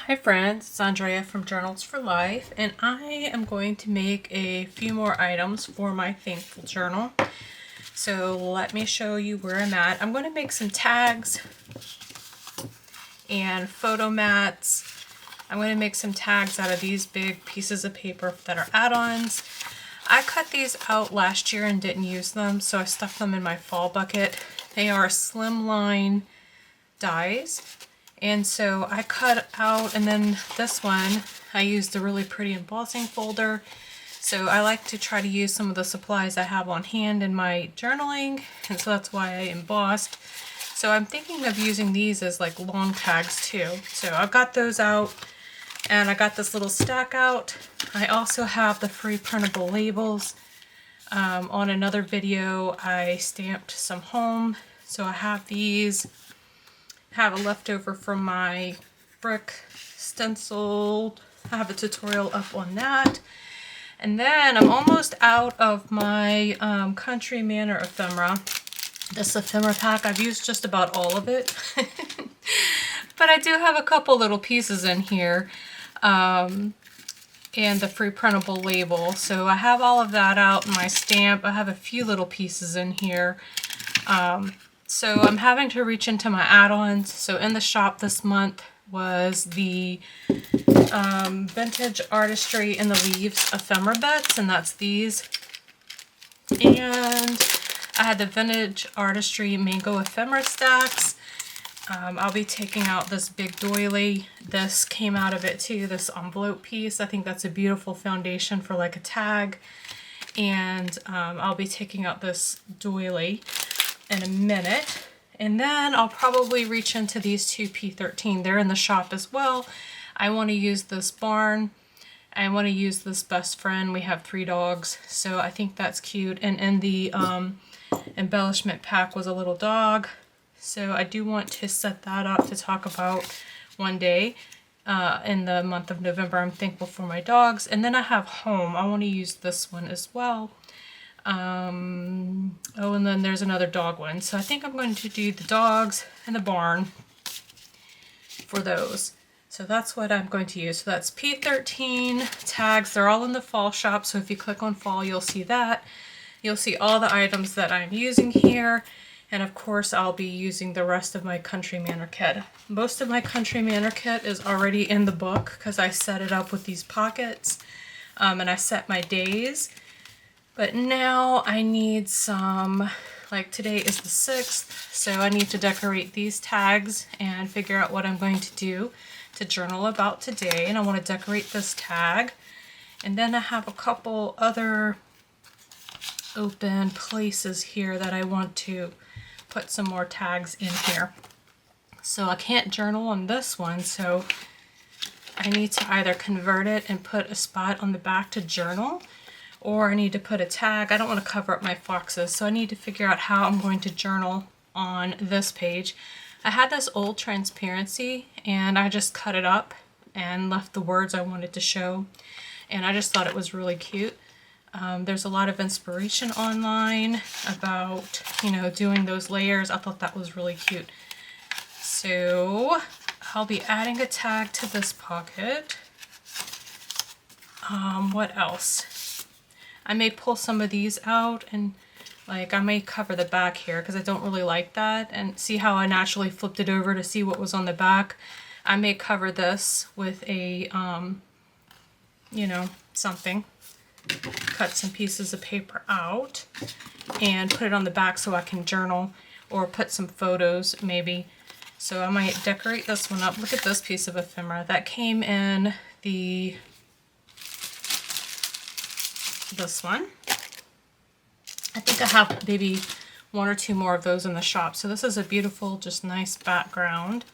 Hi friends, it's Andrea from Journals for Life, and I am going to make a few more items for my Thankful journal. So let me show you where I'm at. I'm going to make some tags and photo mats. I'm going to make some tags out of these big pieces of paper that are add-ons. I cut these out last year and didn't use them, so I stuck them in my fall bucket. They are slimline dies. And so I cut out, and then this one, I used a really pretty embossing folder. So I like to try to use some of the supplies I have on hand in my journaling, and so that's why I embossed. So I'm thinking of using these as like long tags too. So I've got those out, and I got this little stack out. I also have the free printable labels. On another video, I stamped some home. So I have these. Have a leftover from my brick stencil. I have a tutorial up on that. And then I'm almost out of my Country Manor ephemera. This ephemera pack, I've used just about all of it. But I do have a couple little pieces in here. And the free printable label. So I have all of that out in my stamp. I have a few little pieces in here. So I'm having to reach into my add-ons. So in the shop this month was the Vintage Artistry in the Leaves ephemera bits, and that's these. And I had the Vintage Artistry Mango ephemera stacks. I'll be taking out this big doily. This came out of it too, this envelope piece. I think that's a beautiful foundation for like a tag. And I'll be taking out this doily in a minute, and then I'll probably reach into these two P13. They're in the shop as well. I want to use this barn. I want to use this best friend. We have 3 dogs, so I think that's cute. And in the embellishment pack was a little dog, so I do want to set that up to talk about one day in the month of November. I'm thankful for my dogs. And then I have home. I want to use this one as well. Oh, and then there's another dog one. So I think I'm going to do the dogs and the barn for those. So that's what I'm going to use. So that's P13 tags. They're all in the fall shop. So if you click on fall, you'll see that. You'll see all the items that I'm using here. And of course, I'll be using the rest of my Country Manor kit. Most of my Country Manor kit is already in the book because I set it up with these pockets. And I set my days. But now I need some, like today is the 6th, so I need to decorate these tags and figure out what I'm going to do to journal about today. And I want to decorate this tag. And then I have a couple other open places here that I want to put some more tags in here. So I can't journal on this one, so I need to either convert it and put a spot on the back to journal, or I need to put a tag. I don't want to cover up my foxes, so I need to figure out how I'm going to journal on this page. I had this old transparency, and I just cut it up and left the words I wanted to show, and I just thought it was really cute. There's a lot of inspiration online about, you know, doing those layers. I thought that was really cute. So I'll be adding a tag to this pocket. What else? I may pull some of these out, and like I may cover the back here because I don't really like that. And see how I naturally flipped it over to see what was on the back? I may cover this with a, you know, something. Cut some pieces of paper out and put it on the back so I can journal, or put some photos maybe. So I might decorate this one up. Look at this piece of ephemera. That came in this one. I think I have maybe 1 or 2 more of those in the shop. So this is a beautiful, just nice background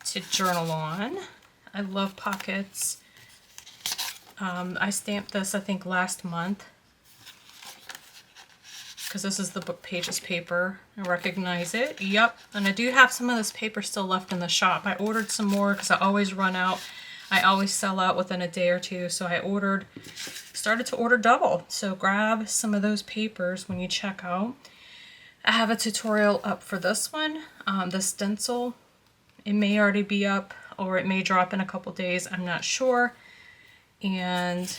to journal on. I love pockets. I stamped this, I think, last month because this is the book pages paper. I recognize it. Yep. And I do have some of this paper still left in the shop. I ordered some more because I always run out. I always sell out within a day or two, so I started to order double. So grab some of those papers when you check out. I have a tutorial up for this one, the stencil. It may already be up or it may drop in a couple days. I'm not sure. And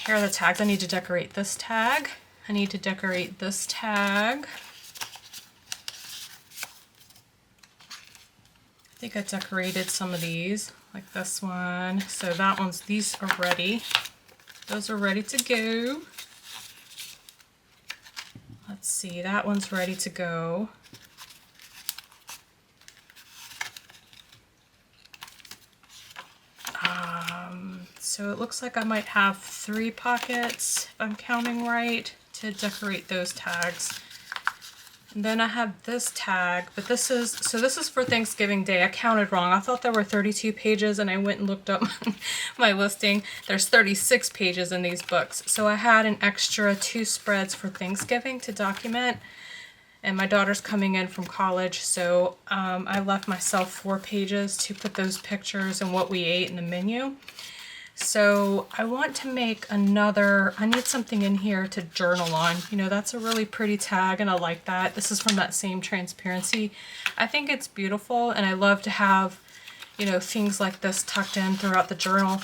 here are the tags. I need to decorate this tag. I need to decorate this tag. I think I decorated some of these, like this one. So that one's, these are ready. Those are ready to go. Let's see, that one's ready to go. So it looks like I might have 3 pockets, if I'm counting right, to decorate those tags. And then I have this tag, but this is for Thanksgiving Day. I counted wrong. I thought there were 32 pages and I went and looked up my listing. There's 36 pages in these books. So I had an extra 2 spreads for Thanksgiving to document. And my daughter's coming in from college, so I left myself 4 pages to put those pictures and what we ate in the menu. So I want to make another, I need something in here to journal on. You know, that's a really pretty tag and I like that. This is from that same Transparency. I think it's beautiful and I love to have, you know, things like this tucked in throughout the journal.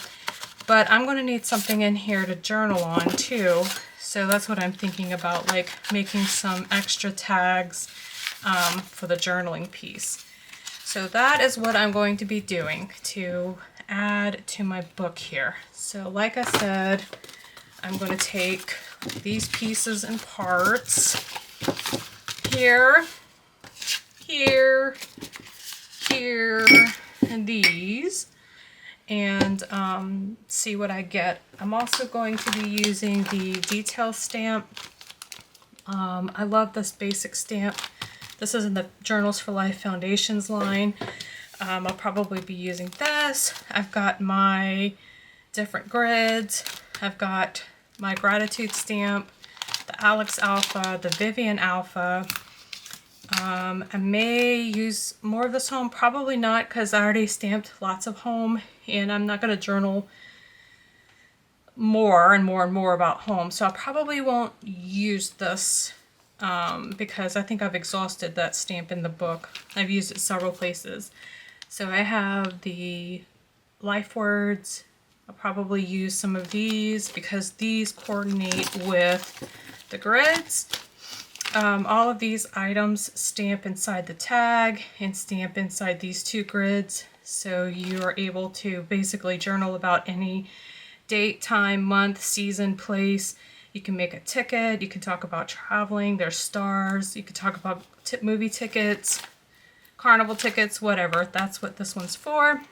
But I'm going to need something in here to journal on too. So that's what I'm thinking about, like making some extra tags for the journaling piece. So that is what I'm going to be doing to add to my book here. So like I said, I'm going to take these pieces and parts here, here, here, and these, and see what I get. I'm also going to be using the detail stamp. I love this basic stamp. This is in the Journals for Life Foundations line. I'll probably be using this. I've got my different grids. I've got my gratitude stamp, the Alex Alpha, the Vivian Alpha. I may use more of this home, probably not, because I already stamped lots of home and I'm not going to journal more and more and more about home. So I probably won't use this because I think I've exhausted that stamp in the book. I've used it several places. So I have the life words. I'll probably use some of these because these coordinate with the grids. All of these items stamp inside the tag and stamp inside these 2 grids. So you are able to basically journal about any date, time, month, season, place. You can make a ticket. You can talk about traveling. There's stars. You can talk about movie tickets, carnival tickets, whatever. That's what this one's for.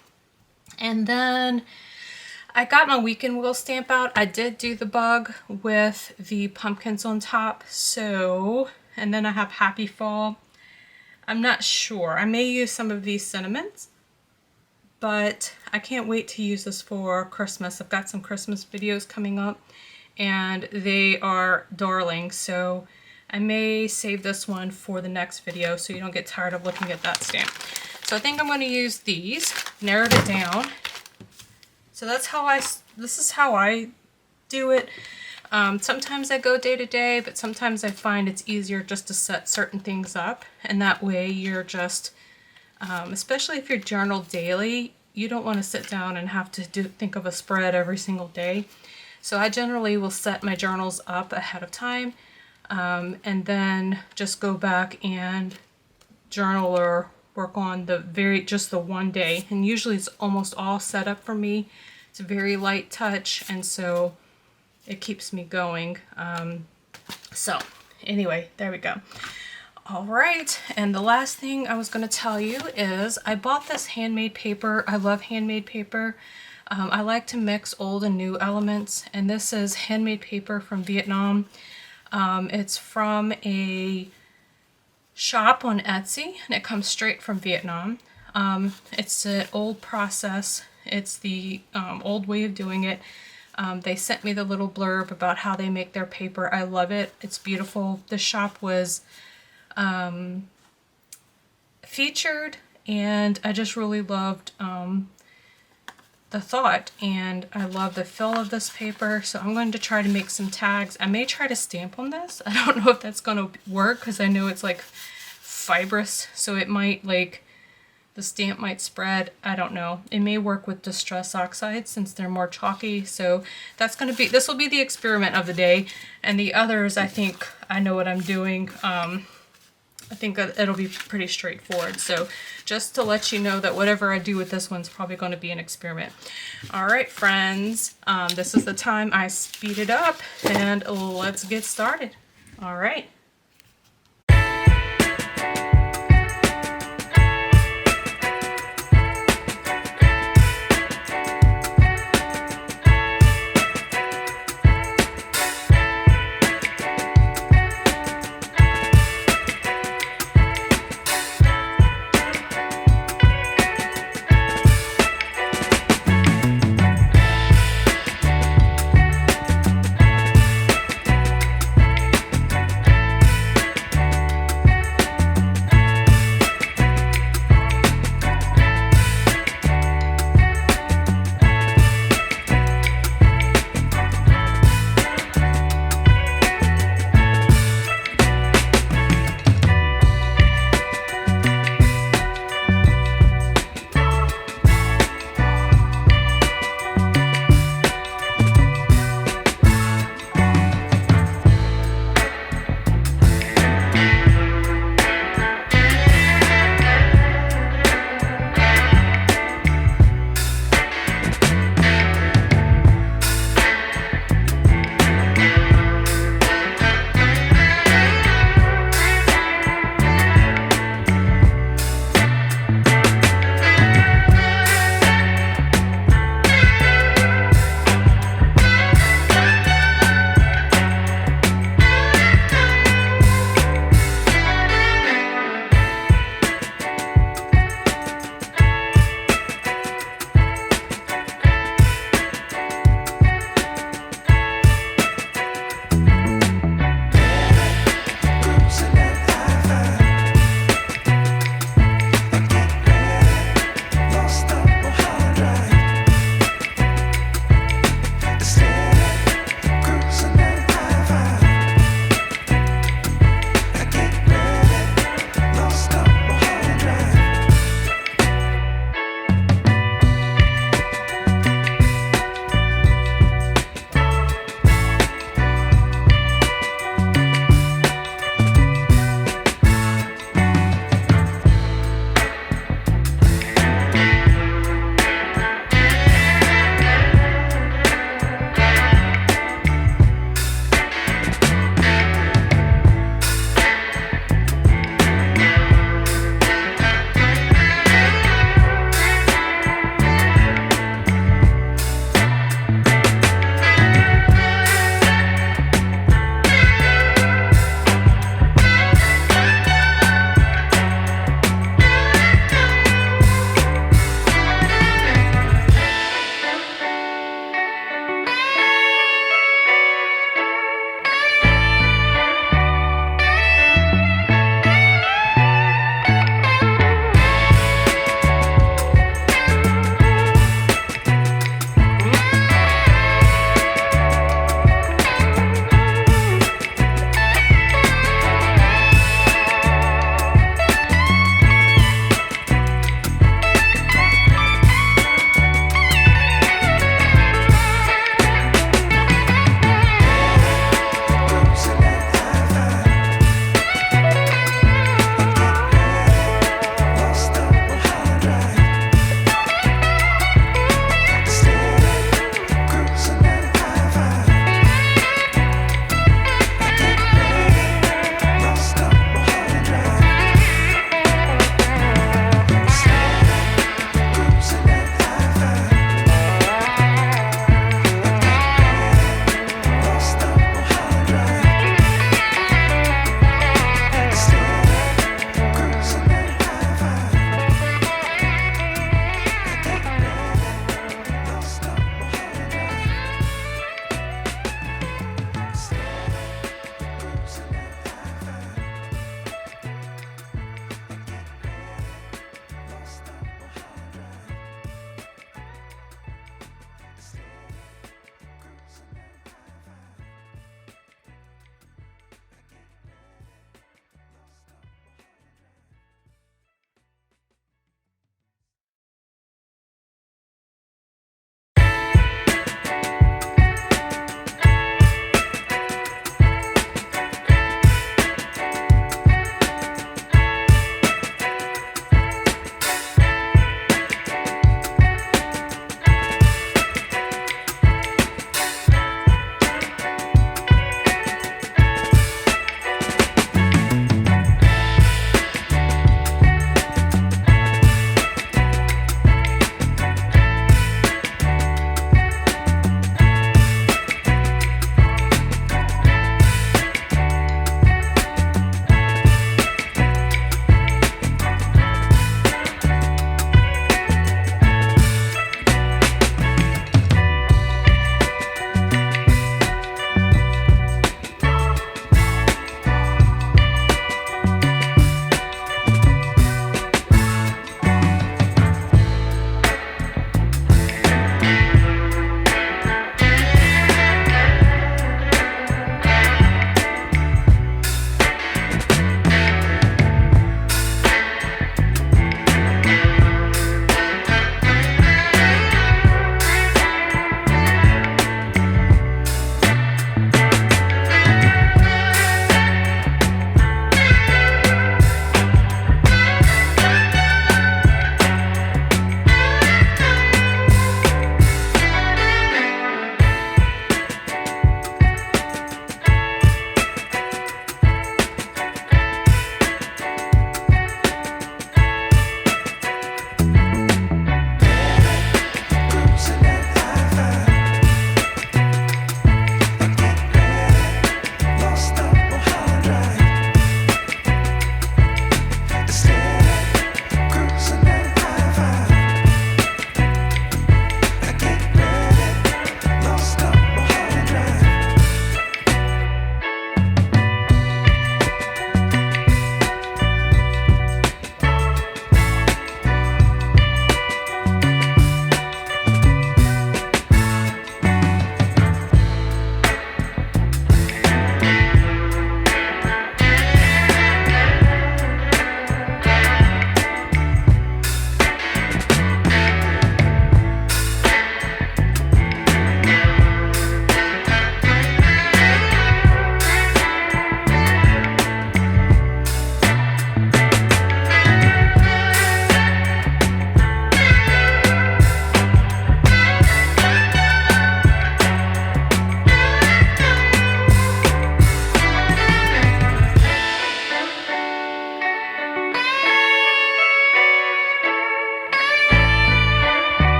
And then I got my weekend wheel stamp out. I did do the bug with the pumpkins on top. So, and then I have Happy Fall. I'm not sure. I may use some of these sentiments, but I can't wait to use this for Christmas. I've got some Christmas videos coming up and they are darling. So I may save this one for the next video so you don't get tired of looking at that stamp. So I think I'm going to use these, narrowed it down. So that's how this is how I do it. Sometimes I go day to day, but sometimes I find it's easier just to set certain things up. And that way you're just, especially if you journal daily, you don't want to sit down and have to think of a spread every single day. So I generally will set my journals up ahead of time. And then just go back and journal or work on just the one day. And usually it's almost all set up for me. It's a very light touch, and so it keeps me going. So anyway, there we go. All right, and the last thing I was going to tell you is I bought this handmade paper. I love handmade paper. I like to mix old and new elements, and this is handmade paper from Vietnam. It's from a shop on Etsy, and it comes straight from Vietnam. It's an old process. It's the old way of doing it. They sent me the little blurb about how they make their paper. I love it. It's beautiful. The shop was featured, and I just really loved the thought, and I love the feel of this paper. So I'm going to try to make some tags. I may try to stamp on this. I don't know if that's going to work because I know it's like fibrous, so it might like the stamp might spread. I don't know. It may work with Distress Oxide since they're more chalky. So that's going to be, this will be the experiment of the day. And the others, I think I know what I'm doing. I think that it'll be pretty straightforward. So just to let you know that whatever I do with this one's probably going to be an experiment. All right, friends, this is the time I speed it up and let's get started. All right.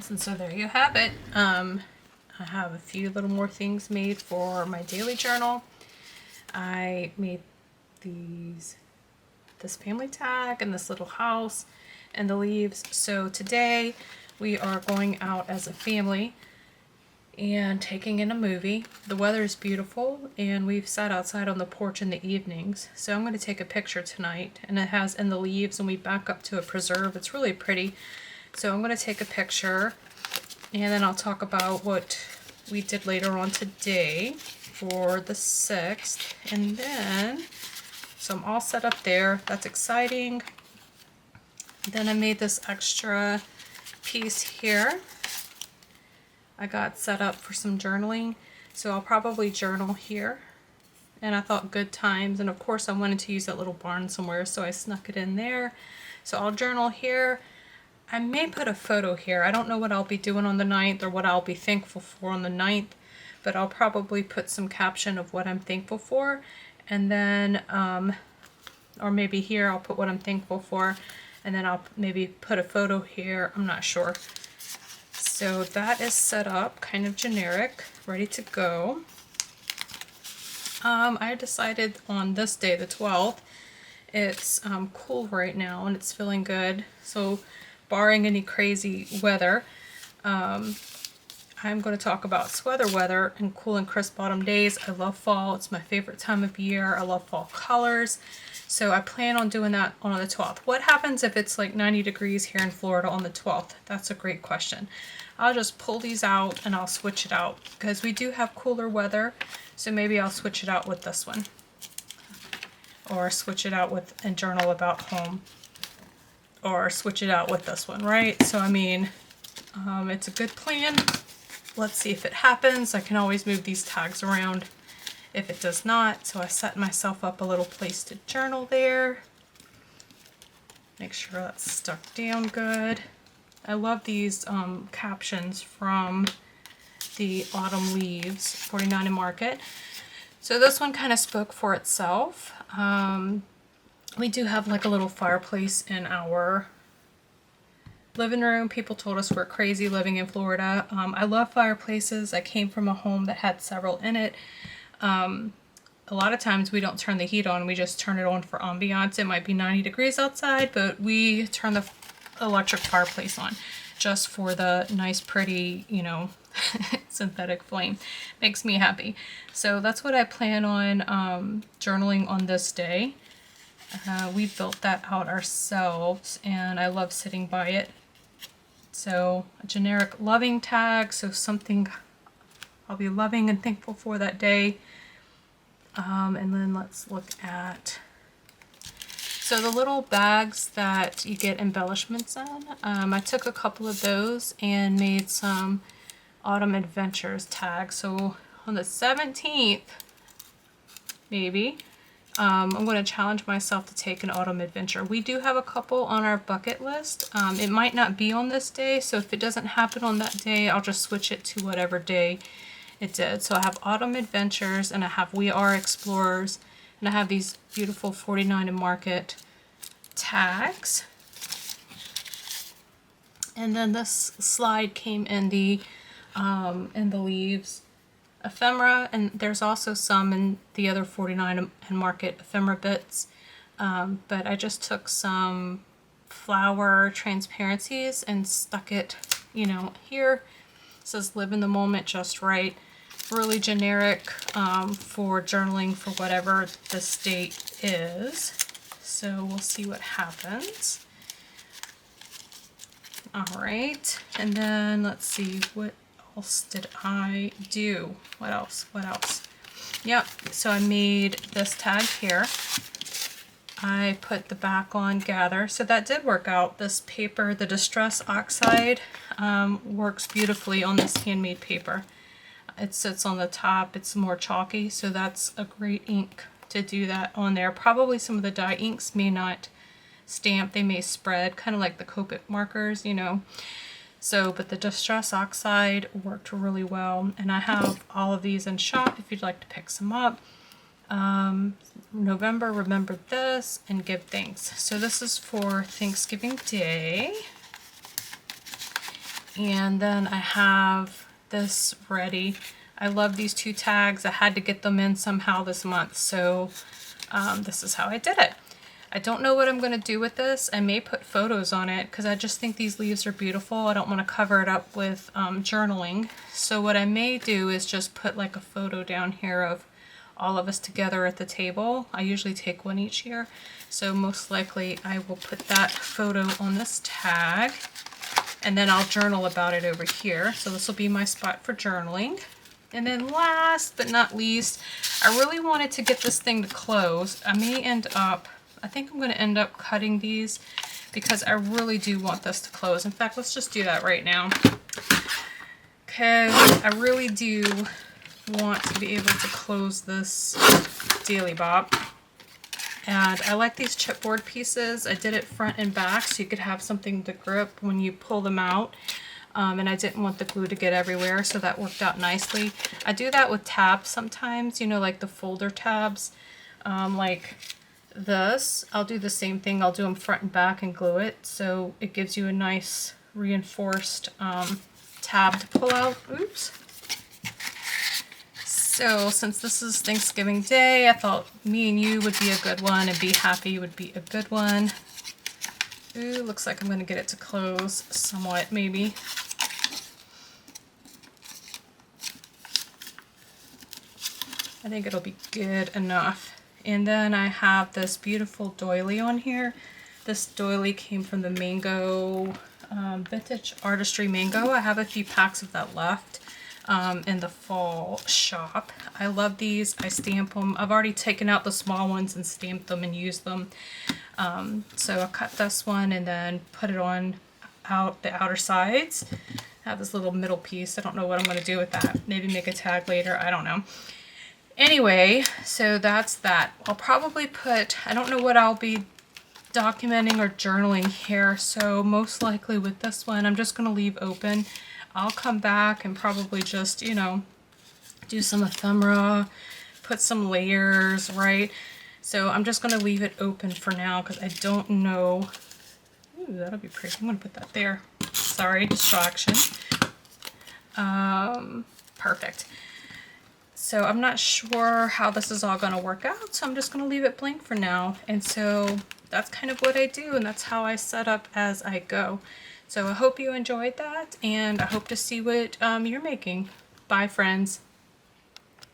And so there you have it. I have a few little more things made for my daily journal. I made this family tag and this little house and the leaves. So today we are going out as a family and taking in a movie. The weather is beautiful and we've sat outside on the porch in the evenings. So I'm going to take a picture tonight, and it has in the leaves, and we back up to a preserve. It's really pretty. So I'm going to take a picture and then I'll talk about what we did later on today for the 6th. And then, so I'm all set up there. That's exciting. Then I made this extra piece here. I got set up for some journaling. So I'll probably journal here. And I thought good times. And of course I wanted to use that little barn somewhere, so I snuck it in there. So I'll journal here. I may put a photo here. I don't know what I'll be doing on the 9th or what I'll be thankful for on the 9th, but I'll probably put some caption of what I'm thankful for. And then, or maybe here I'll put what I'm thankful for, and then I'll maybe put a photo here. I'm not sure. So that is set up, kind of generic, ready to go. I decided on this day, the 12th, it's cool right now and it's feeling good. So barring any crazy weather, I'm going to talk about sweater weather and cool and crisp autumn days. I love fall. It's my favorite time of year. I love fall colors. So I plan on doing that on the 12th. What happens if it's like 90 degrees here in Florida on the 12th? That's a great question. I'll just pull these out and I'll switch it out because we do have cooler weather. So maybe I'll switch it out with this one, or switch it out with and journal about home, or switch it out with this one, right? So I mean, it's a good plan. Let's see if it happens. I can always move these tags around if it does not. So I set myself up a little place to journal there. Make sure that's stuck down good. I love these captions from the Autumn Leaves 49 and Market. So this one kind of spoke for itself. We do have like a little fireplace in our living room. People told us we're crazy living in Florida. I love fireplaces. I came from a home that had several in it. A lot of times we don't turn the heat on. We just turn it on for ambiance. It might be 90 degrees outside, but we turn the electric fireplace on just for the nice, pretty, you know, synthetic flame. Makes me happy. So that's what I plan on journaling on this day. We built that out ourselves and I love sitting by it. So a generic loving tag, so something I'll be loving and thankful for that day. And then let's look at, so the little bags that you get embellishments in, I took a couple of those and made some Autumn Adventures tags. So on the 17th, maybe, I'm going to challenge myself to take an autumn adventure. We do have a couple on our bucket list. It might not be on this day, so if it doesn't happen on that day, I'll just switch it to whatever day it did. So I have Autumn Adventures, and I have We Are Explorers, and I have these beautiful 49 and Market tags. And then this slide came in the leaves ephemera, and there's also some in the other 49 and Market ephemera bits, but I just took some flower transparencies and stuck it, you know, here. It says live in the moment just right. Really generic for journaling for whatever this date is. So we'll see what happens. All right, and then let's see, what else did I do? What else? Yep, so I made this tag here. I put the back on Gather, so that did work out. This paper, the Distress Oxide, works beautifully on this handmade paper. It sits on the top, it's more chalky, so that's a great ink to do that on there. Probably some of the dye inks may not stamp, they may spread, kind of like the Copic markers, you know. So, but the Distress Oxide worked really well, and I have all of these in shop if you'd like to pick some up. November, remember this, and give thanks. So this is for Thanksgiving Day. And then I have this ready. I love these 2 tags. I had to get them in somehow this month, so this is how I did it. I don't know what I'm going to do with this. I may put photos on it because I just think these leaves are beautiful. I don't want to cover it up with journaling. So what I may do is just put like a photo down here of all of us together at the table. I usually take one each year. So most likely I will put that photo on this tag, and then I'll journal about it over here. So this will be my spot for journaling. And then last but not least, I really wanted to get this thing to close. I think I'm going to end up cutting these because I really do want this to close. In fact, let's just do that right now. Because I really do want to be able to close this Daily Bop. And I like these chipboard pieces. I did it front and back so you could have something to grip when you pull them out. And I didn't want the glue to get everywhere, so that worked out nicely. I do that with tabs sometimes, you know, like the folder tabs. Like this, I'll do the same thing. I'll do them front and back and glue it, so it gives you a nice reinforced tab to pull out. Oops. So since this is Thanksgiving Day, I thought Me and You would be a good one, and Be Happy would be a good one. Ooh, looks like I'm going to get it to close somewhat, maybe. I think it'll be good enough. And then I have this beautiful doily on here. This doily came from the Mango, Vintage Artistry Mango. I have a few packs of that left in the fall shop. I love these. I stamp them. I've already taken out the small ones and stamped them and used them. So I cut this one and then put it on the outer sides. I have this little middle piece. I don't know what I'm going to do with that. Maybe make a tag later. I don't know. Anyway, so that's that. I'll probably put, I don't know what I'll be documenting or journaling here, so most likely with this one, I'm just going to leave open. I'll come back and probably just, you know, do some ephemera, put some layers, right? So I'm just going to leave it open for now because I don't know. Ooh, that'll be pretty. I'm going to put that there. Sorry, distraction. Perfect. So I'm not sure how this is all going to work out, so I'm just going to leave it blank for now. And so that's kind of what I do, and that's how I set up as I go. So I hope you enjoyed that, and I hope to see what you're making. Bye, friends.